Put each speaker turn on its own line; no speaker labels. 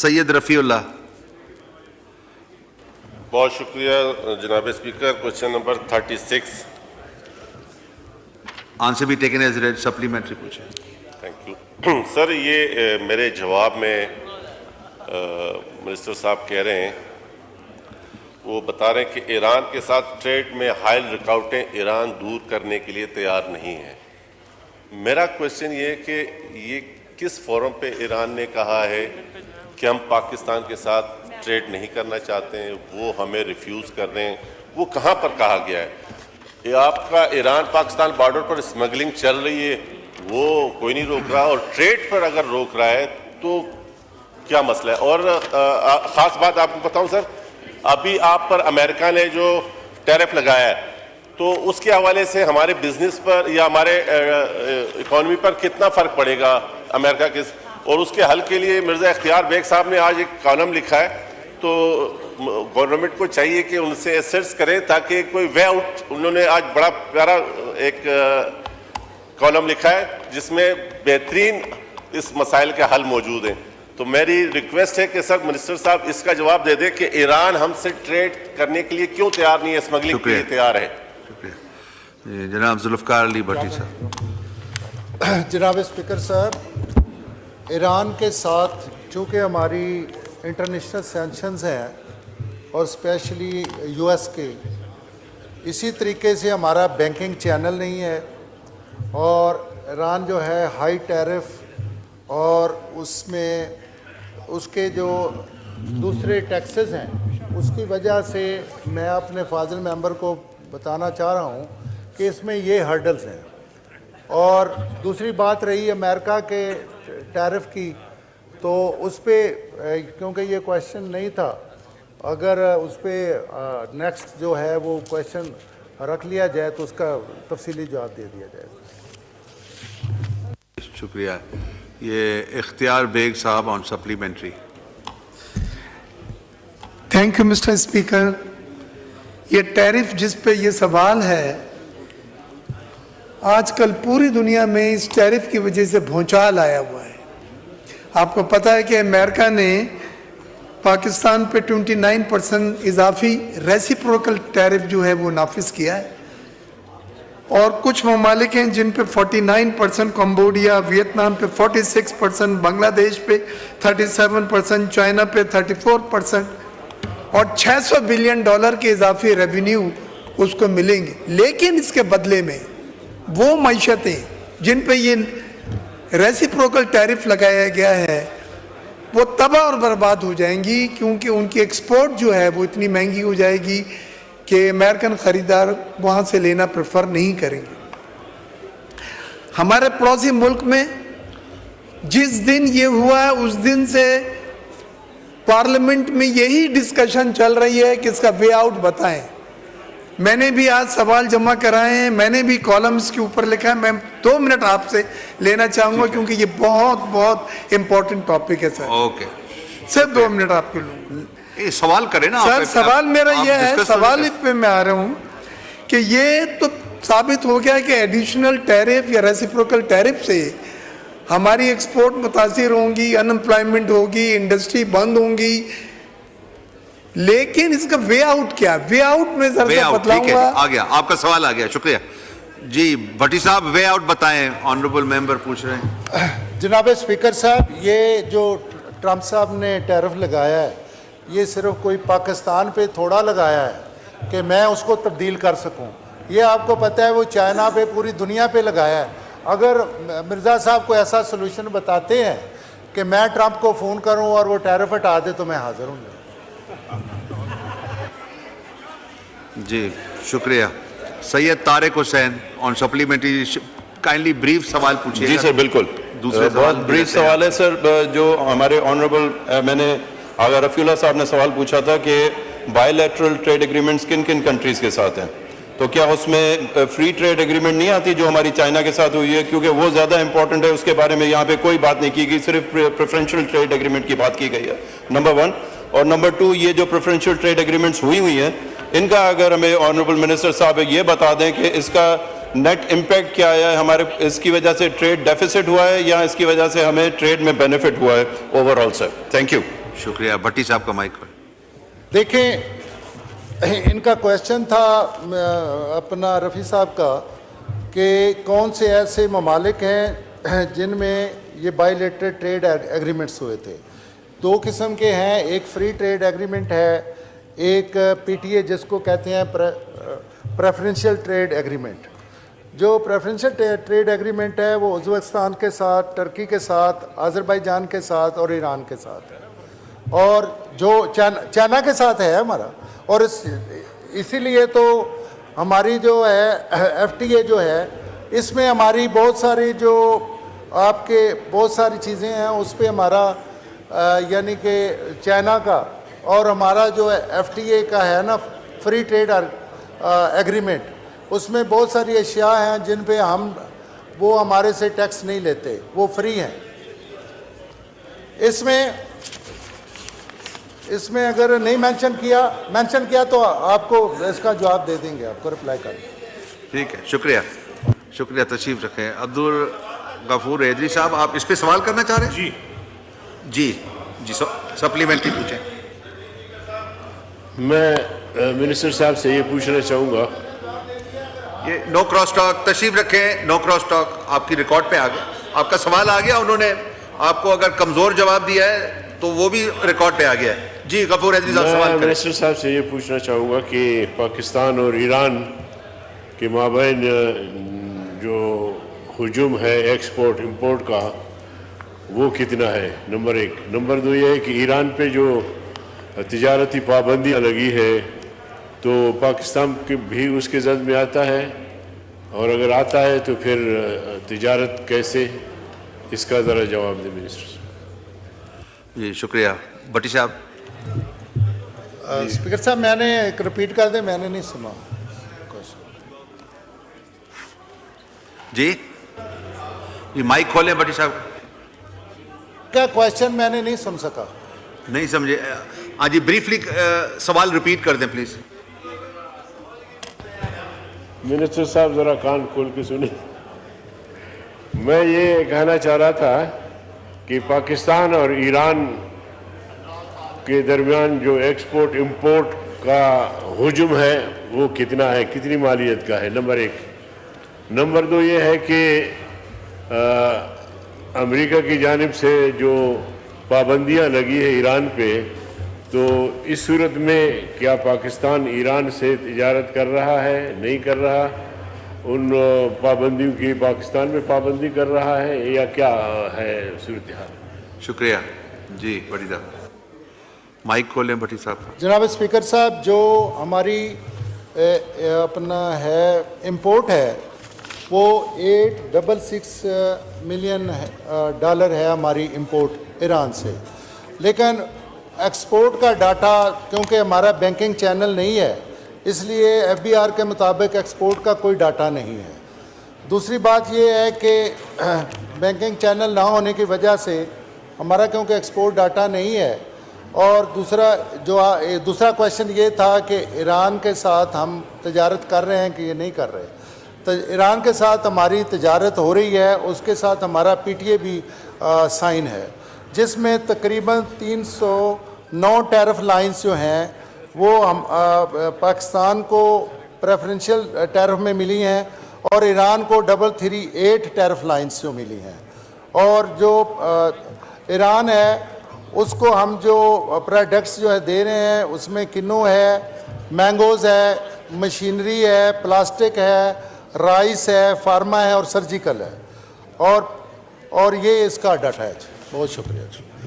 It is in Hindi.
सैयद रफ़ीउल्लाह।
बहुत शुक्रिया जनाब स्पीकर। Question number 36।
आंसर भी टेकन एज रेड। सप्लीमेंट्री पूछे।
Thank you sir. ये मेरे जवाब में मिनिस्टर साहब कह रहे हैं, वो बता रहे हैं कि ईरान के साथ ट्रेड में हायल रुकावटें ईरान दूर करने के लिए तैयार नहीं है। मेरा क्वेश्चन ये है कि ये किस फोरम पे ईरान ने कहा है कि हम पाकिस्तान के साथ ट्रेड नहीं करना चाहते हैं, वो हमें रिफ्यूज़ कर रहे हैं, वो कहाँ पर कहा गया है? ये आपका ईरान पाकिस्तान बॉर्डर पर स्मगलिंग चल रही है, वो कोई नहीं रोक रहा, और ट्रेड पर अगर रोक रहा है तो क्या मसला है? और ख़ास बात आपको बताऊं सर, अभी आप पर अमेरिका ने जो टैरिफ लगाया है, तो उसके हवाले से हमारे बिजनेस पर या हमारे इकॉनमी पर कितना फ़र्क पड़ेगा अमेरिका के, और उसके हल के लिए मिर्ज़ा इख्तियार बेग साहब ने आज एक कॉलम लिखा है, तो गवर्नमेंट को चाहिए कि उनसे एसेस करें ताकि कोई वे आउट, उन्होंने आज बड़ा प्यारा एक कॉलम लिखा है जिसमें बेहतरीन इस मसाइल के हल मौजूद हैं। तो मेरी रिक्वेस्ट है कि सर मिनिस्टर साहब इसका जवाब दे दें कि ईरान हमसे ट्रेड करने के लिए क्यों तैयार नहीं है, स्मगलिंग के लिए तैयार है।
शुक्रिया। जनाब जुल्फ़कार अली भट्टी साहब।
जनाब स्पीकर साहब, ईरान के साथ चूँकि हमारी इंटरनेशनल सैंक्शंस हैं और स्पेशली यूएस के, इसी तरीके से हमारा बैंकिंग चैनल नहीं है, और ईरान जो है हाई टैरिफ और उसमें उसके जो दूसरे टैक्सेस हैं, उसकी वजह से मैं अपने फाजिल मेंबर को बताना चाह रहा हूँ कि इसमें ये हर्डल्स हैं। और दूसरी बात रही अमेरिका के टैरिफ की, तो उस पर क्योंकि ये क्वेश्चन नहीं था, अगर उस पर नेक्स्ट जो है वो क्वेश्चन रख लिया जाए तो उसका तफसीली जवाब दे दिया जाए।
शुक्रिया। ये इख्तियार बेग साहब on supplementary.
Thank you mister speaker. ये टैरिफ जिस पे ये सवाल है, आजकल पूरी दुनिया में इस टैरिफ की वजह से भूचाल आया हुआ है। आपको पता है कि अमेरिका ने पाकिस्तान पे 29% इजाफी रेसिप्रोकल टैरिफ जो है वो नाफिज किया है, और कुछ ममालिक हैं जिन पे 49%, कंबोडिया, वियतनाम पे 46%, बांग्लादेश पे 37%, चाइना पे 34%, और $600 बिलियन के इजाफी रेवेन्यू उसको मिलेंगे। लेकिन इसके बदले में वो मईशतें जिन पे ये रेसिप्रोकल टैरिफ लगाया गया है वो तबाह और बर्बाद हो जाएंगी, क्योंकि उनकी एक्सपोर्ट जो है वो इतनी महंगी हो जाएगी कि अमेरिकन ख़रीदार वहाँ से लेना प्रेफर नहीं करेंगे। हमारे पड़ोसी मुल्क में जिस दिन ये हुआ है उस दिन से पार्लियामेंट में यही डिस्कशन चल रही है कि इसका वे आउट बताएं। मैंने भी आज सवाल जमा कराए हैं, मैंने भी कॉलम्स के ऊपर लिखा है। मैं 2 मिनट आपसे लेना चाहूँगा क्योंकि ये बहुत इम्पोर्टेंट टॉपिक है सर।
ओके,
सिर्फ 2 मिनट आपके लिए।
सवाल करें ना
सर। सवाल मेरा ये है, सवाल पे मैं आ रहा हूँ कि ये तो साबित हो गया कि एडिशनल टैरिफ या रेसिप्रोकल टैरिफ से हमारी एक्सपोर्ट मुतासिर होंगी, अनएम्प्लॉयमेंट होगी, इंडस्ट्री बंद होंगी, लेकिन इसका वे आउट क्या? वे आउट में जरा बतलाऊंगा।
आ गया, आपका सवाल आ गया, शुक्रिया जी। भट्टी साहब वे आउट बताएं, ऑनरेबल मेंबर पूछ रहे हैं।
जनाब स्पीकर साहब, ये जो ट्रंप साहब ने टैरिफ लगाया है, ये सिर्फ कोई पाकिस्तान पे थोड़ा लगाया है कि मैं उसको तब्दील कर सकूं। ये आपको पता है वो चाइना पे, पूरी दुनिया पे लगाया है। अगर मिर्ज़ा साहब को ऐसा सोल्यूशन बताते हैं कि मैं ट्रंप को फ़ोन करूं और वो टैरिफ हटा दे तो मैं हाजिर हूँ।
जी शुक्रिया। Syed Tariq Hussain on supplementary, kindly brief सवाल पूछिए।
जी सर, बिल्कुल।
दूसरे
बहुत ब्रीफ सवाल है सर। जो हमारे ऑनरेबल मैंने आगा रफ़ीउल्लाह साहब ने सवाल पूछा था कि बायलैटरल ट्रेड एग्रीमेंट्स किन किन कंट्रीज के साथ हैं, तो क्या उसमें फ्री ट्रेड एग्रीमेंट नहीं आती जो हमारी चाइना के साथ हुई है? क्योंकि वो ज़्यादा इंपॉर्टेंट है, उसके बारे में यहाँ पे कोई बात नहीं की गई, सिर्फ प्रेफरेंशियल ट्रेड एग्रीमेंट की बात की गई है, नंबर 1। और नंबर 2, ये जो प्रेफरेंशियल ट्रेड एग्रीमेंट्स हुई हैं, इनका अगर हमें ऑनरेबल मिनिस्टर साहब ये बता दें कि इसका नेट इम्पैक्ट क्या है हमारे, इसकी वजह से ट्रेड डेफिसिट हुआ है या इसकी वजह से हमें ट्रेड में बेनिफिट हुआ है ओवरऑल सर? Thank you.
शुक्रिया। भट्टी साहब का माइक।
देखें, इनका क्वेश्चन था अपना रफ़ी साहब का कि कौन से ऐसे ममालिक हैं जिनमें ये बायलैटरल ट्रेड एग्रीमेंट्स हुए थे। दो किस्म के हैं, एक फ्री ट्रेड एग्रीमेंट है, एक पीटीए जिसको कहते हैं प्रेफरेंशियल ट्रेड एग्रीमेंट। जो प्रेफरेंशियल ट्रेड एग्रीमेंट है वो उज़्बेकिस्तान के साथ, टर्की के साथ, अज़रबैजान के साथ और ईरान के साथ है, और जो चाइना के साथ है हमारा। और इसीलिए तो हमारी जो है एफटीए जो है, इसमें हमारी बहुत सारी जो आपके बहुत सारी चीज़ें हैं उस पर हमारा यानी कि चाइना का और हमारा जो है एफटीए का है ना, फ्री ट्रेड एग्रीमेंट, उसमें बहुत सारी अशिया हैं जिन पे वो हमारे से टैक्स नहीं लेते, वो फ्री हैं। इसमें अगर नहीं मेंशन किया तो आपको इसका जवाब दे देंगे, आपको रिप्लाई कर देंगे।
ठीक है, शुक्रिया। शुक्रिया, तशरीफ रखें। अब्दुल गफूर हैदरी साहब, आप इस पे सवाल करना चाह रहे हैं? जी, सप्लीमेंट्री पूछें।
मैं मिनिस्टर साहब से ये पूछना चाहूँगा,
ये नो क्रॉस टॉक, तशरीफ रखें। नो क्रॉस टॉक आपकी रिकॉर्ड पे आ गया, आपका सवाल आ गया। उन्होंने आपको अगर कमज़ोर जवाब दिया है तो वो भी रिकॉर्ड पे आ गया है। जी गफूर हैदरी साहब, सवाल
मैं
करें।
मिनिस्टर साहब से ये पूछना चाहूँगा कि पाकिस्तान और ईरान के माबैन जो हुजूम है एक्सपोर्ट इंपोर्ट का, वो कितना है, नंबर एक। नंबर दो ये है कि ईरान पे जो तिजारती पाबंदियाँ लगी है तो पाकिस्तान के भी उसके जद में आता है, और अगर आता है तो फिर तिजारत कैसे, इसका ज़रा जवाब दें मिनिस्टर साहब।
जी शुक्रिया। भट्टी साहब।
स्पीकर साहब, मैंने एक रिपीट कर दे, मैंने नहीं सुना
जी, ये माइक खोलें भट्टी साहब।
क्या क्वेश्चन मैंने नहीं सुन सका।
नहीं समझे? हाँ जी, ब्रीफली सवाल रिपीट कर दें प्लीज।
मिनिस्टर साहब ज़रा कान खोल के सुने। मैं ये कहना चाह रहा था कि पाकिस्तान और ईरान के दरमियान जो एक्सपोर्ट इंपोर्ट का हुजूम है वो कितना है, कितनी मालियत का है, नंबर एक। नंबर दो ये है कि अमेरिका की जानिब से जो पाबंदियां लगी है ईरान पे, तो इस सूरत में क्या पाकिस्तान ईरान से तिजारत कर रहा है, नहीं कर रहा, उन पाबंदियों की पाकिस्तान में पाबंदी कर रहा है या क्या है सूरत हाल?
शुक्रिया जी। भट्टी साहब, माइक खोलें भट्टी साहब।
जनाब स्पीकर साहब, जो हमारी अपना है इंपोर्ट है वो $866 मिलियन डॉलर है हमारी इंपोर्ट ईरान से, लेकिन एक्सपोर्ट का डाटा क्योंकि हमारा बैंकिंग चैनल नहीं है, इसलिए एफबीआर के मुताबिक एक्सपोर्ट का कोई डाटा नहीं है। दूसरी बात ये है कि बैंकिंग चैनल ना होने की वजह से हमारा क्योंकि एक्सपोर्ट डाटा नहीं है, और दूसरा क्वेश्चन ये था कि ईरान के साथ हम तजारत कर रहे हैं कि ये नहीं कर रहे। तो ईरान के साथ हमारी तजारत हो रही है, उसके साथ हमारा पीटीए भी साइन है, जिसमें तकरीबन 309 टैरिफ लाइंस जो हैं वो हम पाकिस्तान को प्रेफरेंशियल टैरिफ में मिली हैं और ईरान को 338 टैरिफ लाइंस जो मिली हैं। और जो ईरान है उसको हम जो प्रोडक्ट्स जो है दे रहे हैं उसमें किन्नू है, मैंगोज़ है, मशीनरी है, प्लास्टिक है, राइस है, फार्मा है और सर्जिकल है, और ये इसका डाटा है। बहुत शुक्रिया।